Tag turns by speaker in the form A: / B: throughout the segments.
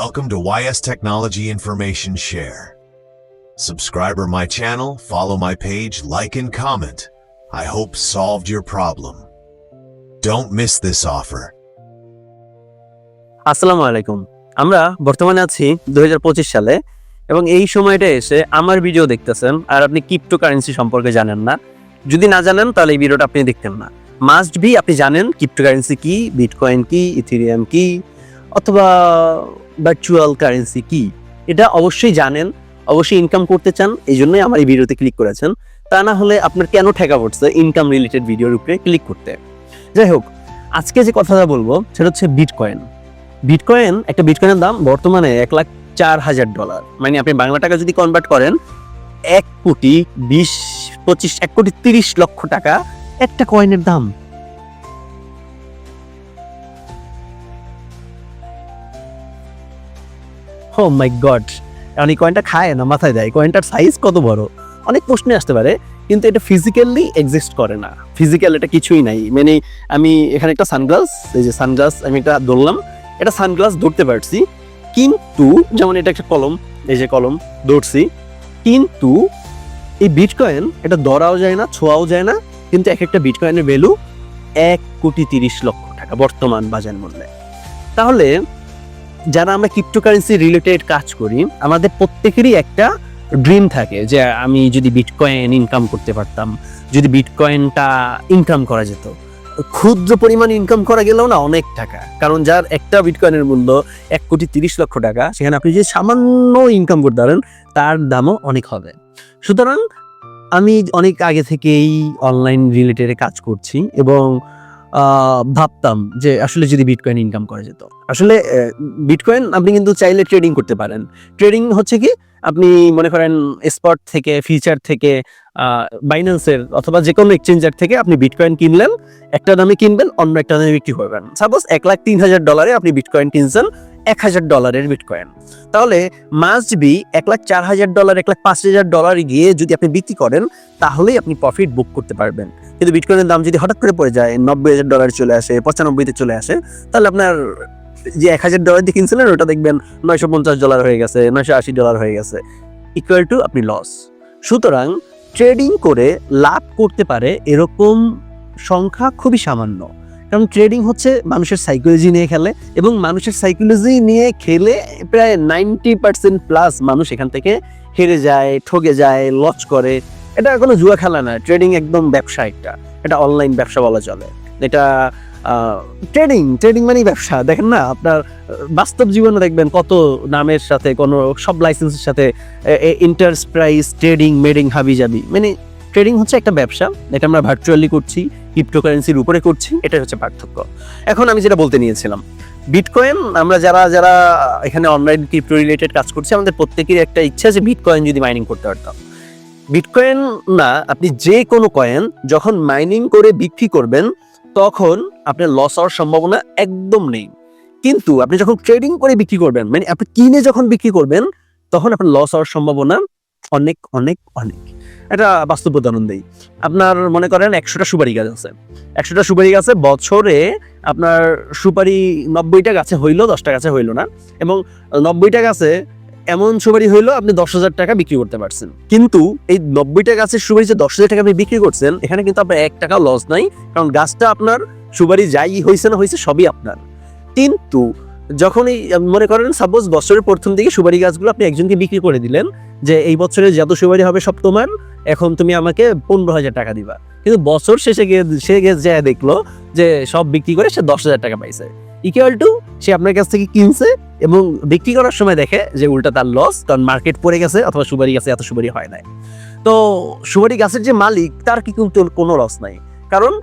A: Welcome to YS Technology Information Share. Subscribe my channel, follow my page, like and comment. I hope solved your problem. Don't miss this offer.
B: আসসালামু আলাইকুম। আমরা বর্তমানে আছি 2025 সালে এবং এই সময়টা এসে আমার ভিডিও দেখতেছেন আর আপনি ক্রিপ্টোকারেন্সি সম্পর্কে জানেন না। যদি না জানেন তাহলে এই ভিডিওটা আপনি দেখতেন না। মাস্ট বি আপনি জানেন ক্রিপ্টোকারেন্সি কি, বিটকয়েন কি, ইথেরিয়াম কি অথবা ভার্চুয়াল কারেন্সি কি। এটা অবশ্যই জানেন, অবশ্যই ইনকাম করতে চান, এই জন্যই আমার এই ভিডিওতে ক্লিক করেছেন। তা না হলে আপনার কেন ঠেকা পড়ছে ইনকাম রিলেটেড ভিডিওর উপরে ক্লিক করতে। যাই হোক, আজকে যে কথাটা বলবো সেটা হচ্ছে বিটকয়েন। একটা বিটকয়েনের দাম বর্তমানে $1,04,000। মানে আপনি বাংলা টাকা যদি কনভার্ট করেন 1,20,25,1,30,00,000 টাকা একটা কয়েনের দাম। ও মাই গড, কারণ এই কয়েনটা খায় না, মাথায় দেয়। কয়েনটার সাইজ কত বড় অনেক প্রশ্নে আসতে পারে, কিন্তু এটা ফিজিক্যালি এক্সিস্ট করে না। ফিজিক্যাল এটা কিছুই নাই। মানে আমি এখানে একটা সানগ্লাস, এই যে সানগ্লাস আমি এটা ধরলাম, এটা সানগ্লাস ধরতে পারছি, কিন্তু যেমন এটা একটা কলম, এই যে কলম ধরছি, কিন্তু এই বিটকয়েন এটা ধরাও যায় না, ছোঁয়াও যায় না, কিন্তু এক একটা বিটকয়েনের ভ্যালু 1,30,00,000 টাকা বর্তমান বাজার মূল্যে। তাহলে যারা আমরা ক্রিপ্টোকারেন্সি রিলেটেড কাজ করি, আমাদের প্রত্যেকেরই একটা ড্রিম থাকে যে আমি যদি বিটকয়েন ইনকাম করতে পারতাম, যদি বিটকয়েনটা ইনকাম করা যেত। ক্ষুদ্র পরিমাণ ইনকাম করা গেলেও না অনেক টাকা, কারণ যার একটা বিটকয়েনের মূল্য 1,30,00,000 টাকা, সেখানে আপনি যে সামান্য ইনকাম করতে পারেন তার দামও অনেক হবে। সুতরাং আমি অনেক আগে থেকেই অনলাইন রিলেটেড কাজ করছি এবং ভাবতাম যে আসলে যদি বিটকয়েন ইনকাম করা যেত। আসলে বিটকয়েন আপনি কিন্তু চাইলে ট্রেডিং করতে পারেন। ট্রেডিং হচ্ছে কি, আপনি মনে করেন স্পট থেকে, ফিউচার থেকে, বাইন্যান্সের অথবা যে কোনো এক্সচেঞ্জার থেকে আপনি বিটকয়েন কিনলেন, একটা দামে কিনবেন, অন্য একটা দামে বিক্রি করবেন। সাপোজ $1,03,000 আপনি বিটকয়েন কিনছেন, $1,000 বিটকয়েন, তাহলে মাস্ট বি $1,04,000, $1,05,000 গিয়ে যদি আপনি বিক্রি করেন, তাহলেই আপনি প্রফিট বুক করতে পারবেন। কিন্তু বিটকয়েনের দাম যদি হঠাৎ করে পড়ে যায়, $90,000 চলে আসে, 95-তে চলে আসে, তাহলে আপনার যে $1,000 দিয়ে কিনছিলেন ওটা দেখবেন $950 হয়ে গেছে, $980 হয়ে গেছে, ইকুয়াল টু আপনি লস। সুতরাং ট্রেডিং করে লাভ করতে পারে এরকম সংখ্যা খুবই সামান্য, কারণ ট্রেডিং হচ্ছে মানুষের সাইকোলজি নিয়ে খেলে, এবং মানুষের সাইকোলজি নিয়ে খেলে প্রায় 90% প্লাস মানুষ এখান থেকে হেরে যায়, ঠকে যায়, লস করে। এটা কোনো জুয়া খেলা না, ট্রেডিং একদম ব্যবসা। এটা অনলাইন ব্যবসা বলা চলে। এটা ট্রেডিং মানেই ব্যবসা। দেখেন না, আপনার বাস্তব জীবনে দেখবেন কত নামের সাথে, কোনো সব লাইসেন্সের সাথে এন্টারপ্রাইজ ট্রেডিং মেডিং হাবিজাবি। মানে ট্রেডিং হচ্ছে একটা ব্যবসা, এটা আমরা ভার্চুয়ালি করছি, ক্রিপ্টোকারেন্সির উপরে করছি, এটাই হচ্ছে পার্থক্য। এখন আমি যেটা বলতে নিয়েছিলাম, বিটকয়েন, আমরা যারা এখানে অনলাইন ক্রিপ্টো রিলেটেড কাজ করছি, আমাদের প্রত্যেকেরই একটা ইচ্ছা যে বিটকয়েন যদি মাইনিং করতে পারতাম। বিটকয়েন না, আপনি যে কোনো কয়েন যখন মাইনিং করে বিক্রি করবেন তখন আপনার লস হওয়ার সম্ভাবনা একদম নেই। কিন্তু আপনি যখন ট্রেডিং করে বিক্রি করবেন, মানে আপনি কিনে যখন বিক্রি করবেন, তখন আপনার লস হওয়ার সম্ভাবনা অনেক অনেক অনেক। এটা বাস্তব উদাহরণ দেই। আপনার মনে করেন 100টা সুপারি গাছ আছে, 100টা সুপারি গাছে বছরে আপনার সুপারি 90টা গাছে হইলো, 10টা গাছে হইলো না, এবং 90টা গাছে এমন সুপারি হইলো আপনি 10,000 টাকা বিক্রি করতে পারছেন। কিন্তু এই 90টা গাছের সুপারি যে 10,000 টাকা আপনি বিক্রি করছেন, এখানে কিন্তু আপনার 1 টাকাও লস নাই, কারণ গাছটা আপনার, সুপারি যাই হয়েছে না হয়েছে সবই আপনার। কিন্তু যখনই মনে করেন সাপোজ বছরের প্রথম দিকে সুপারি গাছগুলো আপনি একজনকে বিক্রি করে দিলেন যে এই বছরে যত সুপারি হবে সব তোমার, এখন তুমি আমাকে 15,000 টাকা দিবা। কিন্তু বছর শেষে গিয়ে সে যা দেখলো যে সব বিক্রি করে সে 10,000 টাকা পাইছে, ইকুয়াল টু সে আপনার কাছ থেকে কিনছে এবং বিক্রি করার সময় দেখে যে উল্টা তার লস, কারণ মার্কেট পড়ে গেছে অথবা সুপারি গাছে এত সুপারি হয় নাই। তো সুপারি গাছের যে মালিক তার কি কিন্তু কোনো লস নাই, কারণ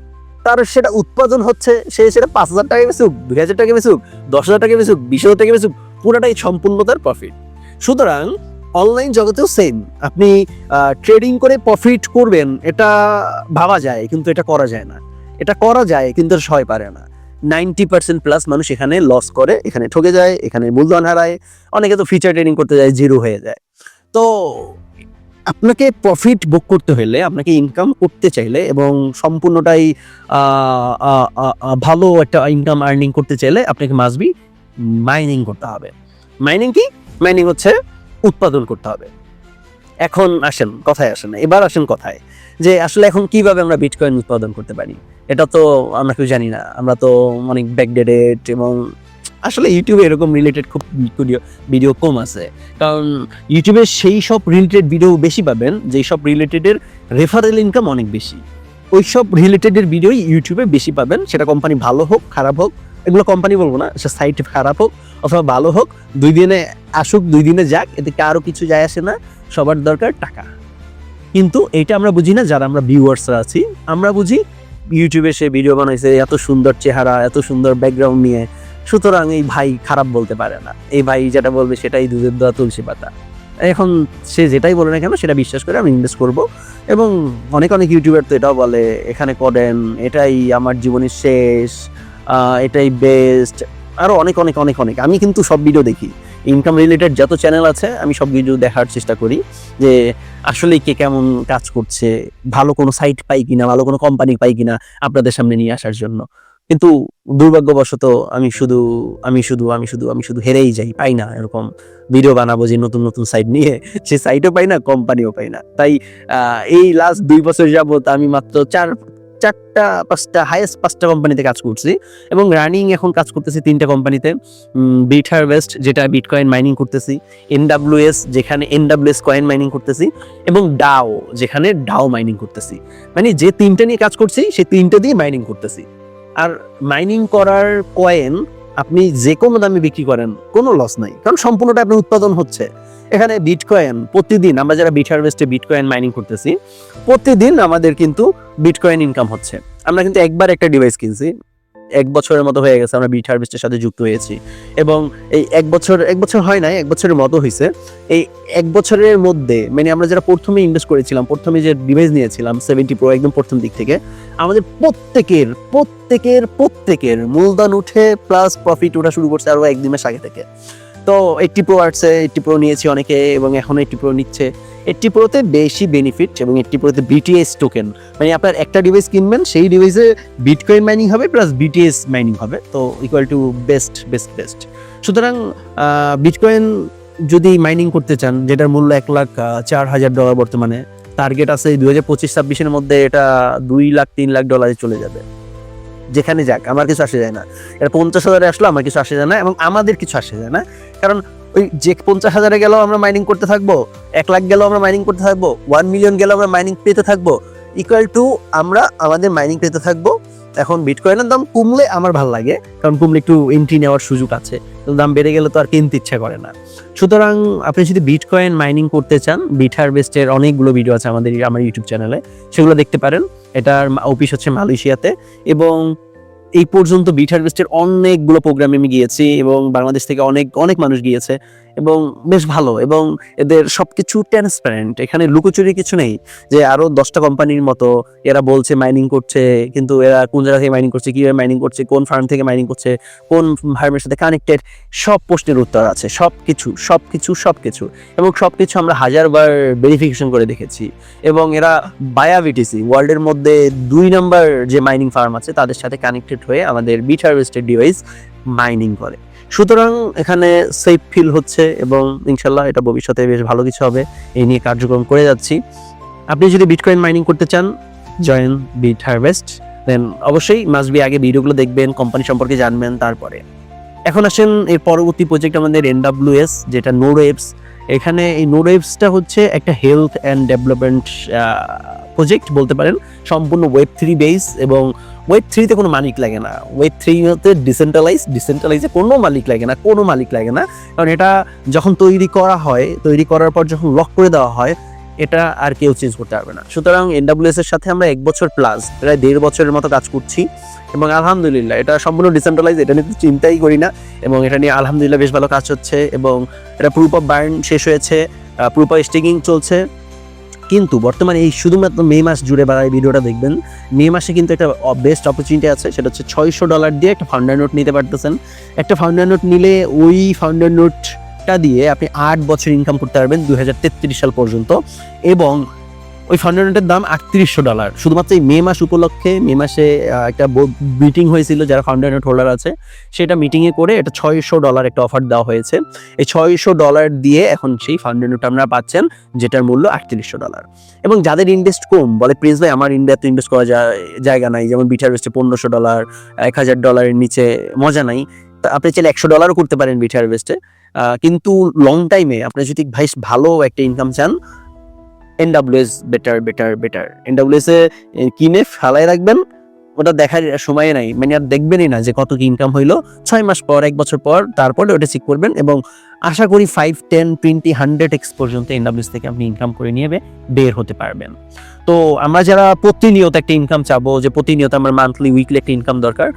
B: তার সেটা উৎপাদন হচ্ছে, সে সেটা 5,000 টাকা বেচুক, 2,000 টাকা বেচুক, 10,000 টাকা বেচুক, 20,000 টাকা বেচুক, পুরোটাই সম্পূর্ণ তার প্রফিট। সুতরাং অনলাইন জগতেও সেম, আপনি ট্রেডিং করে প্রফিট করবেন এটা ভাবা যায়, কিন্তু এটা করা যায় না। এটা করা যায় কিন্তু সবাই পারে না। 90%+ মানুষ এখানে লস করে, এখানে ঠকে যায়, এখানে মূলধন হারায়, অনেকে তো ফিচার ট্রেডিং করতে যায়, জিরো হয়ে যায়। তো আপনাকে প্রফিট বুক করতে হলে, আপনাকে ইনকাম করতে চাইলে এবং সম্পূর্ণটাই ভালো একটা ইনকাম আর্নিং করতে চাইলে আপনাকে মাস্ট বি মাইনিং করতে হবে। মাইনিং কি? মাইনিং হচ্ছে উৎপাদন করতে হবে। এখন আসেন কথায় আসেন, এবার আসেন কথায় যে আসলে এখন কিভাবে আমরা বিটকয়েন উৎপাদন করতে পারি। এটা তো আমরা কেউ জানি না, আমরা তো অনেক ব্যাকডেটেড এবং আসলে ইউটিউবে এরকম রিলেটেড খুব ভিডিও কম আছে। কারণ ইউটিউবে সেই সব রিলেটেড ভিডিও বেশি পাবেন যেই সব রিলেটেডের রেফারেল ইনকাম অনেক বেশি। ওই সব রিলেটেডের ভিডিওই ইউটিউবে বেশি পাবেন, সেটা কোম্পানি ভালো হোক খারাপ হোক, এগুলো কোম্পানি বলবো না, সে সাইট খারাপ হোক অথবা ভালো হোক, 2 দিনে আসুক 2 দিনে যাক, এতে কারো কিছু যায় আসে না, সবার দরকার টাকা। কিন্তু এটা আমরা বুঝি না যারা আমরা ভিউয়ার্সরা আছি, আমরা বুঝি ইউটিউবে সে ভিডিও বানাইছে এত সুন্দর চেহারা, এত সুন্দর ব্যাকগ্রাউন্ড নিয়ে, সুতরাং এই ভাই খারাপ বলতে পারে না, এই ভাই যেটা বলবে সেটাই দুধের দেওয়া তুলসী পাতা। এখন সে যেটাই বলে না কেন সেটা বিশ্বাস করে আমি ইনভেস্ট করব। এবং অনেক ইউটিউবার তো এটাও বলে এখানে করেন, এটাই আমার জীবনের শেষ, এটাই বেস্ট, আরও অনেক আমি কিন্তু সব ভিডিও দেখি, ইনকাম রিলেটেড যত চ্যানেল আছে আমি সব ভিডিও দেখার চেষ্টা করি যে আসলে কে কেমন কাজ করছে, ভালো কোনো সাইট পাই কিনা, ভালো কোনো কোম্পানি পাই কিনা আপনাদের সামনে নিয়ে আসার জন্য। কিন্তু দুর্ভাগ্যবশত আমি শুধু হেরেই যাই, পাই না এরকম ভিডিও বানাবো যে নতুন সাইট নিয়ে, সে সাইটও পাই না, কোম্পানিও পাই না। তাই এই লাস্ট 2 বছর যাবত আমি মাত্র 4-5টা হাইয়েস্ট 5টা কোম্পানিতে কাজ করছি এবং রানিং এখন কাজ করতেছি 3টা কোম্পানিতে। বিট হারভেস্ট যেটা বিটকয়েন মাইনিং করতেছি, NWS যেখানে NWS কয়েন মাইনিং করতেছি, এবং ডাও যেখানে ডাও মাইনিং করতেছি। মানে যে 3টা নিয়ে কাজ করছি সেই 3টা দিয়ে মাইনিং করতেছি। আর মাইনিং করার কয়েন আপনি যে কোনো দামে বিক্রি করেন কোনো লস নাই, কারণ সম্পূর্ণটা আপনার উৎপাদন হচ্ছে। এখানে বিটকয়েন প্রতিদিন আমরা যারা বিট হারভেস্টে বিটকয়েন মাইনিং করতেছি, প্রতিদিন আমাদের কিন্তু বিটকয়েন ইনকাম হচ্ছে। আমরা কিন্তু একবার একটা ডিভাইস কিনছি, 1 বছরের মতো হয়ে গেছে আমরা বিট হারভেস্টের সাথে যুক্ত হয়েছি, এবং এই 1 বছর হয় নাই, 1 বছরের মতো হয়েছে। এই 1 বছরের মধ্যে মানে আমরা যারা প্রথমে ইনভেস্ট করেছিলাম, প্রথমে যে ডিভাইস নিয়েছিলাম 70 Pro একদম প্রথম দিক থেকে, আমাদের প্রত্যেকের মূলধন উঠে প্লাস প্রফিট ওঠা শুরু করছে আরো 1 মাস আগে থেকে। তো 80 Pro আসছে, 80 Pro নিয়েছি অনেকে এবং এখন 80 Pro নিচ্ছে। 80 Proতে বেশি বেনিফিট এবং 80 Proতে BTS টোকেন, মানে আপনার একটা ডিভাইস কিনবেন সেই ডিভাইসে বিটকয়েন মাইনিং হবে প্লাস BTS মাইনিং হবে, তো ইকুয়াল টু বেস্ট। সুতরাং বিটকয়েন যদি মাইনিং করতে চান, যেটার মূল্য $1,04,000 বর্তমানে, টার্গেট আছে 2025-26-এর মধ্যে এটা $2,00,000-3,00,000 চলে যাবে। যেখানে যাক আমার কিছু আসে যায় না, এটা 50,000-এ আসলো আমার কিছু আসে যায় না এবং আমাদের কিছু আসে যায় না, কারণ ওই যে 50,000-এ গেলেও আমরা মাইনিং করতে থাকবো, 1,00,000 গেলেও আমরা মাইনিং করতে থাকবো, 1 মিলিয়ন গেলেও আমরা মাইনিং পেতে থাকবো, ইকুয়াল টু আমরা আমাদের মাইনিং পেতে থাকবো। এখন বিটকয়েনের দাম কমলে আমার ভালো লাগে, কারণ কমলে একটু এন্ট্রি নেওয়ার সুযোগ আছে, দাম বেড়ে গেলে তো আর কিনতে ইচ্ছা করে না। সুতরাং আপনি যদি বিটকয়েন মাইনিং করতে চান, বিট হারভেস্টের অনেকগুলো ভিডিও আছে আমার ইউটিউব চ্যানেলে, সেগুলো দেখতে পারেন। এটার অফিস হচ্ছে মালয়েশিয়াতে, এবং এই পর্যন্ত বিট হারভেস্টের অনেকগুলো প্রোগ্রামে আমি গিয়েছি এবং বাংলাদেশ থেকে অনেক মানুষ গিয়েছে এবং বেশ ভালো, এবং এদের সবকিছু ট্রান্সপারেন্ট, এখানে লুকোচুরি কিছু নেই যে আরো 10টা কোম্পানির মতো এরা বলছে মাইনিং করছে, কিন্তু এরা কোন জায়গা থেকে মাইনিং করছে, কিভাবে মাইনিং করছে, কোন ফার্ম থেকে মাইনিং করছে, কোন ফার্মের সাথে কানেক্টেড, সব প্রশ্নের উত্তর আছে, সবকিছু এবং সবকিছু আমরা 1000বার ভেরিফিকেশন করে দেখেছি। এবং এরা বায়া বিটিসি ওয়ার্ল্ডের মধ্যে 2 নম্বর যে মাইনিং ফার্ম আছে তাদের সাথে কানেক্টেড হয়ে আমাদের বিট হারভেস্টের ডিভাইস মাইনিং করে। সুতরাং এখানে সেফ ফিল হচ্ছে এবং ইনশাল্লাহ এটা ভবিষ্যতে বেশ ভালো কিছু হবে, এই নিয়ে কার্যক্রম করে যাচ্ছি। আপনি যদি বিটকয়েন মাইনিং করতে চান, জয়েন বিট হারভেস্ট, দেন অবশ্যই মাস্ট বি আগে ভিডিওগুলো দেখবেন, কোম্পানি সম্পর্কে জানবেন, তারপরে। এখন আসেন এর পরবর্তী প্রজেক্ট আমাদের NWS, যেটা নোডওয়েভস। এখানে এই নোডওয়েভসটা হচ্ছে একটা হেলথ অ্যান্ড ডেভেলপমেন্ট প্রজেক্ট বলতে পারেন, সম্পূর্ণ Web3 বেস, এবং Web3-তে কোনো মালিক লাগে না, Web3-তে ডিসেন্ট্রালাইজে কোনো মালিক লাগে না, কারণ এটা যখন তৈরি করার পর যখন লক করে দেওয়া হয়, এটা আর কেউ চেঞ্জ করতে পারবে না। সুতরাং NWS এর সাথে আমরা 1 বছর প্লাস প্রায় 1.5 বছরের মতো কাজ করছি এবং আলহামদুলিল্লাহ এটা সম্পূর্ণ ডিসেন্ট্রালাইজ, এটা নিয়ে চিন্তাই করি না, এবং এটা নিয়ে আলহামদুলিল্লাহ বেশ ভালো কাজ হচ্ছে, এবং এটা প্রুফ অফ বার্ন শেষ হয়েছে, প্রুফ অফ স্টেকিং চলছে। কিন্তু বর্তমানে এই শুধুমাত্র মে মাস জুড়ে বা এই ভিডিওটা দেখবেন, মে মাসে কিন্তু একটা বেস্ট অপরচুনিটি আছে, সেটা হচ্ছে $600 দিয়ে একটা ফাউন্ডার নোট নিতে পারতেছেন। একটা ফাউন্ডার নোট নিলে ওই ফাউন্ডার নোটটা দিয়ে আপনি 8 বছর ইনকাম করতে পারবেন 2033 সাল পর্যন্ত, এবং ওই ফান্ডামেন্টাল দাম $3800 শুধুমাত্র এই মে মাস উপলক্ষে। মে মাসে একটা মিটিং হয়েছিল যারা ফান্ডামেন্টাল হোল্ডার আছে, সেটা মিটিংয়ে করে এটা $600 একটা অফার দেওয়া হয়েছে। এই $600 দিয়ে এখন সেই ফান্ডামেন্টাল আপনারা পাচ্ছেন, যেটার মূল্য $3800। এবং যাদের ইনভেস্ট কম, বলে প্রিন্স ভাই আমার ইন্ডিয়াতে ইনভেস্ট করা জায়গা নাই, যেমন বিটারভেস্টে $1500, $1000 নিচে মজা নাই, তা আপনি চাইলে $100 করতে পারেন বিটারভেস্টে। কিন্তু লং টাইমে আপনি যদি ভাই ভালো একটা ইনকাম চান, NWS বেটার। NWS এ কিনে ফালাই রাখবেন, ওটা দেখার সময় নাই, মানে আর দেখবেনই না যে কত কি ইনকাম হইলো 6 মাস পর, 1 বছর পর, তারপরে ওটা চেক করবেন। এবং আশা করি 5, 10, 20, 100x পর্যন্ত NWS থেকে আপনি ইনকাম করে নিয়ে বের হতে পারবেন। তো আমরা যারা প্রতিনিয়ত একটা ইনকাম চাবো, যে প্রতিনিয়ত আমার মান্থলি উইকলি একটা ইনকাম দরকার,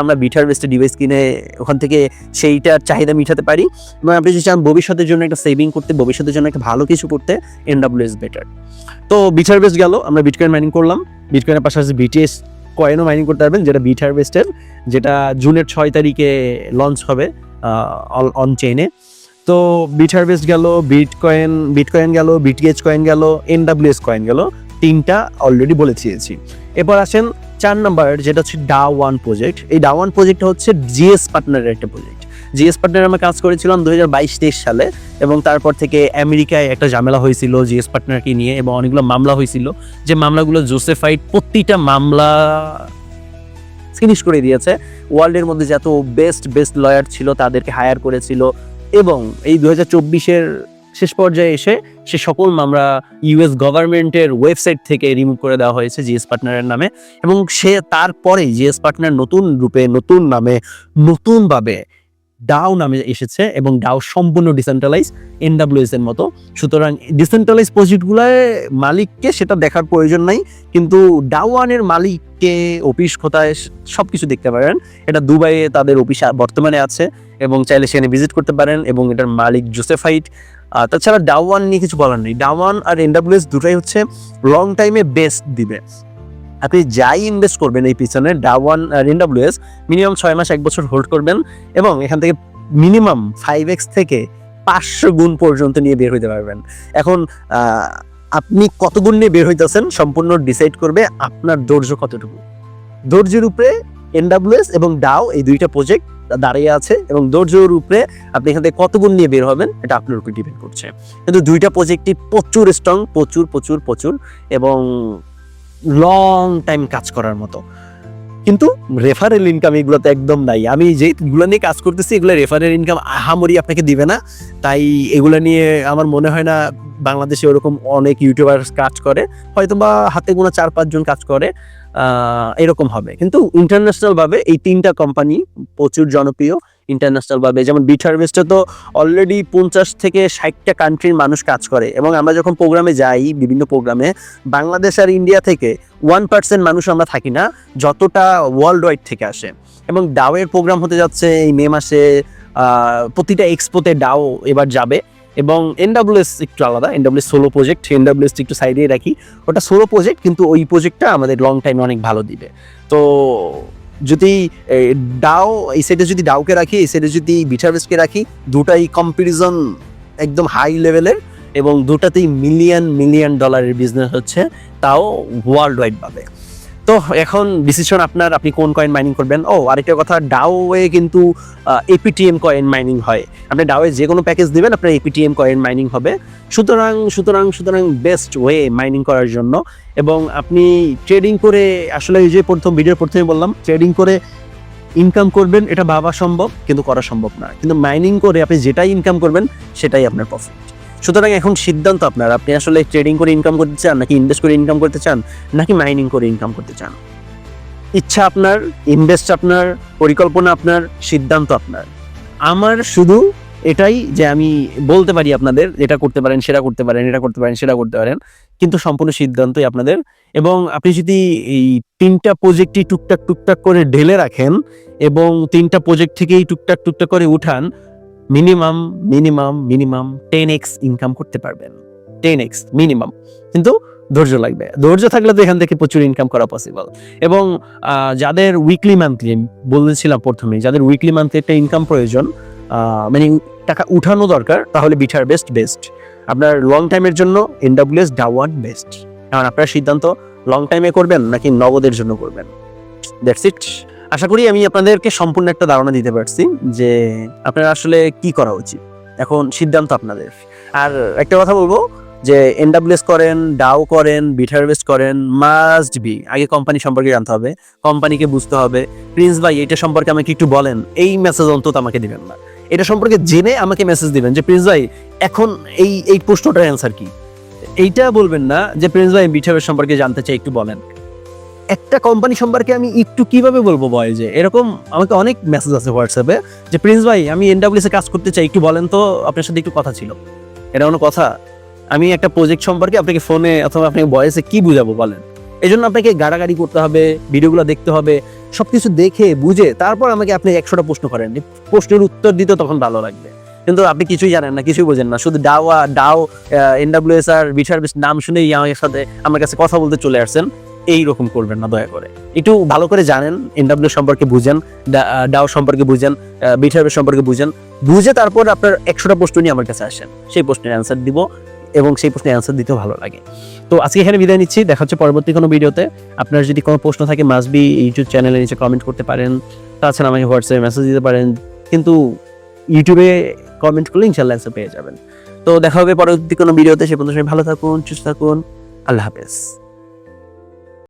B: আমরা বিটারভেস্টে ডিভাইস কিনে ওখান থেকে সেইটার চাহিদা মিটাতে পারি। এবং আপনি যদি চান ভবিষ্যতের জন্য একটা সেভিং করতে, ভবিষ্যতের জন্য একটা ভালো কিছু করতে, NWS বেটার। তো বিটারভেস্ট গেল, আমরা বিটকয়েন মাইনিং করলাম, বিটকয়েনের পাশাপাশি BTS কয়েনও মাইনিং করতে পারবেন, যেটা বিটারভেস্টের, যেটা জুনের 6 তারিখে লঞ্চ হবে অন চেইনে। তো বিটারভেস্ট গেল, বিটকয়েন গেল, BTH কয়েন গেল, NWS কয়েন গেল, 3টা অলরেডি বলে দিয়েছি। এরপর আসেন 4 নাম্বার, যেটা হচ্ছে DAO1 প্রজেক্ট। এই DAO1 প্রজেক্টটা হচ্ছে GS পার্টনারের একটা প্রজেক্ট। GS পার্টনার আমরা কাজ করেছিলাম 2022-23 সালে, এবং তারপর থেকে আমেরিকায় একটা ঝামেলা হয়েছিল GS পার্টনারকে নিয়ে, এবং অনেকগুলো মামলা হয়েছিল, যে মামলাগুলো জোসেফাইড প্রতিটা মামলা ফিনিশ করে দিয়েছে। ওয়ার্ল্ডের মধ্যে যত বেস্ট লয়ার ছিল তাদেরকে হায়ার করেছিল, এবং এই 2024-এর শেষ পর্যায়ে এসে সে সকল মামলা US গভর্নমেন্টের ওয়েবসাইট থেকে রিমুভ করে দেওয়া হয়েছে GS পার্টনারের নামে। এবং সে তারপরে GS পার্টনার নতুন রূপে, নতুন নামে, নতুনভাবে DAO নামে এসেছে, এবং DAO সম্পূর্ণ ডিসেন্ট্রালাইজ, NWS এর মতো। সুতরাং ডিসেন্ট্রালাইজ প্রজেক্টগুলোর মালিককে সেটা দেখার প্রয়োজন নাই, কিন্তু DAO1 এর মালিককে, অফিস কোথায়, সব কিছু দেখতে পারেন। এটা দুবাইয়ে তাদের অফিস বর্তমানে আছে, এবং চাইলে সেখানে ভিজিট করতে পারেন, এবং এটার মালিক জোসেফাইড। তাছাড়া DAO1 নিয়ে কিছু বলার নেই। DAO1 আর NWS দুটাই হচ্ছে লং টাইমে বেস্ট দিবে। আপনি যাই ইনভেস্ট করবেন এই পিছনে, DAO1 আর NWS মিনিমাম 6 মাস 1 বছর হোল্ড করবেন, এবং এখান থেকে মিনিমাম 5x থেকে 500 গুণ পর্যন্ত নিয়ে বের হইতে পারবেন। এখন আপনি কত গুণ নিয়ে বের হইতেছেন সম্পূর্ণ ডিসাইড করবে আপনার ধৈর্য কতটুকু। ধৈর্যের উপরে NWS এবং DAO এই দুইটা প্রজেক্ট দাঁড়িয়ে আছে, এবং ধৈর্যের উপরে আপনি এখান থেকে কত গুণ নিয়ে বের হবেন এটা আপনার উপর ডিপেন্ড করছে। কিন্তু দুইটা প্রজেক্টই প্রচুর স্ট্রং, প্রচুর, এবং লং টাইম কাজ করার মতো। কিন্তু রেফারেল ইনকাম এগুলোতে একদম নাই। আমি যেগুলো নিয়ে কাজ করতেছি এগুলো রেফারেল ইনকাম আহামরি আপনাকে দিবে না, তাই এগুলো নিয়ে আমার মনে হয় না বাংলাদেশে ওরকম অনেক ইউটিউবার কাজ করে, হয়তো বা হাতে গোনা 4-5 জন কাজ করে, এরকম হবে। কিন্তু ইন্টারন্যাশনাল ভাবে এই 3টা কোম্পানি প্রচুর জনপ্রিয় ইন্টারন্যাশনাল ভাবে। যেমন বিটারভেস্টে তো অলরেডি 50 থেকে 60টা কান্ট্রির মানুষ কাজ করে, এবং আমরা যখন প্রোগ্রামে যাই, বিভিন্ন প্রোগ্রামে বাংলাদেশ আর ইন্ডিয়া থেকে 1% মানুষ আমরা থাকি না, যতটা ওয়ার্ল্ড ওয়াইড থেকে আসে। এবং DAO এর প্রোগ্রাম হতে যাচ্ছে এই মে মাসে, প্রতিটা এক্সপোতে DAO এবার যাবে। এবং NWS একটু আলাদা, NWS সোলো প্রজেক্ট, NWS একটু সাইডে রাখি, ওটা সোলো প্রজেক্ট, কিন্তু ওই প্রজেক্টটা আমাদের লং টাইমে অনেক ভালো দিবে। তো যদি DAO এই সাইডে যদি DAO-কে রাখি, এই সাইডে যদি বিটারভেস্টকে রাখি, দুটাই কম্পারিজন একদম হাই লেভেলের, এবং দুটাতেই মিলিয়ন ডলারের বিজনেস হচ্ছে, তাও ওয়ার্ল্ড ওয়াইড ভাবে। তো এখন ডিসিশন আপনার, আপনি কোন কয়েন মাইনিং করবেন। আরেকটা কথা, DAO-এ কিন্তু APTM কয়েন মাইনিং হয়। আপনি DAO-এ যে কোনো প্যাকেজ দিবেন আপনার APTM কয়েন মাইনিং হবে। সুতরাং বেস্ট ওয়ে মাইনিং করার জন্য। এবং আপনি ট্রেডিং করে, আসলে এই যে ভিডিওর প্রথমে বললাম, ট্রেডিং করে ইনকাম করবেন এটা ভাবা সম্ভব, কিন্তু করা সম্ভব না। কিন্তু মাইনিং করে আপনি যেটাই ইনকাম করবেন সেটাই আপনার প্রফিট। সুতরাং এখন সিদ্ধান্ত আপনার, আপনি আসলে ট্রেডিং করে ইনকাম করতে চান, নাকি ইনভেস্ট করে ইনকাম করতে চান, নাকি মাইনিং করে ইনকাম করতে চান। ইচ্ছা আপনার, ইনভেস্ট আপনার, পরিকল্পনা আপনার, সিদ্ধান্ত আপনার। আমার শুধু এটাই যে আমি বলতে পারি আপনাদের, এটা করতে পারেন, সেটা করতে পারেন, এটা করতে পারেন, সেটা করতে পারেন, কিন্তু সম্পূর্ণ সিদ্ধান্তই আপনাদের। এবং আপনি যদি এই 3টা প্রজেক্টই টুকটাক করে ঢেলে রাখেন, এবং 3টা প্রজেক্ট থেকেই টুকটাক করে উঠান, মিনিমাম 10x ইনকাম করতে পারবেন। 10x মিনিমাম, কিন্তু ধৈর্য লাগবে। ধৈর্য থাকলে তো এখান থেকে প্রচুর ইনকাম করা পসিবল। এবং যাদের উইকলি মান্থলি, বলেছিলাম প্রথমে, যাদের উইকলি মান্থলি একটা ইনকাম প্রয়োজন, মানে টাকা উঠানো দরকার তাহলে বিটার বেস্ট। আপনার লং টাইমের জন্য এনডব্লিউএস ডাওয়ান বেস্ট। কারণ আপনার সিদ্ধান্ত লং টাইমে করবেন নাকি নগদের জন্য করবেন। That's it. আশা করি আমি আপনাদেরকে সম্পূর্ণ একটা ধারণা দিতে পারছি যে আপনারা আসলে কি করা উচিত। এখন সিদ্ধান্ত আপনাদের। আর একটা কথা বলবো যে এনডব্লিউএস করেন, ডাও করেন, বিটার বেস্ট করেন, মাস্ট বি আগে কোম্পানি সম্পর্কে জানতে হবে, কোম্পানিকে বুঝতে হবে। প্রিন্স ভাই এটা সম্পর্কে আমাকে একটু বলেন, এই মেসেজ অন্তত আমাকে দিবেন না। এটা সম্পর্কে জেনে আমাকে মেসেজ দিবেন যে প্রিন্স ভাই এখন এই প্রশ্নটার অ্যান্সার কি। এইটা বলবেন না যে প্রিন্স ভাই বিটার বেস্ট সম্পর্কে জানতে চাই একটু বলেন। একটা কোম্পানি সম্পর্কে আমি একটু কিভাবে বলবো বয়েজে, এরকম আমাকে অনেক মেসেজ আছে হোয়াটসঅ্যাপে যে প্রিন্স ভাই আমি এনডব্লিউএস এ কাজ করতে চাই, একটু বলেন তো, আপনার সাথে একটু কথা ছিল। এটা কোনো কথা? আমি একটা প্রজেক্ট সম্পর্কে আপনাকে ফোনে অথবা আপনাকে ভয়েসে কি বুঝাবো বলেন? এই জন্য আপনাকে গাড়াগাড়ি করতে হবে, ভিডিওগুলো দেখতে হবে, সবকিছু দেখে বুঝে তারপর আমাকে আপনি 100টা প্রশ্ন করেন। প্রশ্নের উত্তর দিতে তখন ভালো লাগবে। কিন্তু আপনি কিছুই জানেন না, কিছুই বোঝেন না, শুধু ডাও এনডব্লিউএস আর বিটার বেস্ট নাম শুনেই আমার কাছে কথা বলতে চলে আসছেন। এইরকম করবেন না দয়া করে। একটু ভালো করে জানেন, এনডব্লিউ সম্পর্কে বুঝেন, ডাও সম্পর্কে বুঝেন, বিটার বেস্ট সম্পর্কে বুঝে তারপর আপনার 100টা প্রশ্ন নিয়ে আমার কাছে আসেন। সেই প্রশ্নের অ্যান্সার দিব এবং সেই প্রশ্নের অ্যান্সার দিতেও ভালো লাগে। তো আজকে এখানে বিদায় নিচ্ছি, দেখা হচ্ছে পরবর্তী কোনো ভিডিওতে। আপনার যদি কোনো প্রশ্ন থাকে মাস্ট বি ইউটিউব চ্যানেলের নিচে কমেন্ট করতে পারেন, তাছাড়া আমাকে হোয়াটসঅ্যাপে মেসেজ দিতে পারেন, কিন্তু ইউটিউবে কমেন্ট করলে ইনশাল্লাহ অ্যান্সার পেয়ে যাবেন। তো দেখা হবে পরবর্তী কোনো ভিডিওতে। সে পর্যন্ত সবাই ভালো থাকুন, সুস্থ থাকুন, আল্লাহ হাফেজ।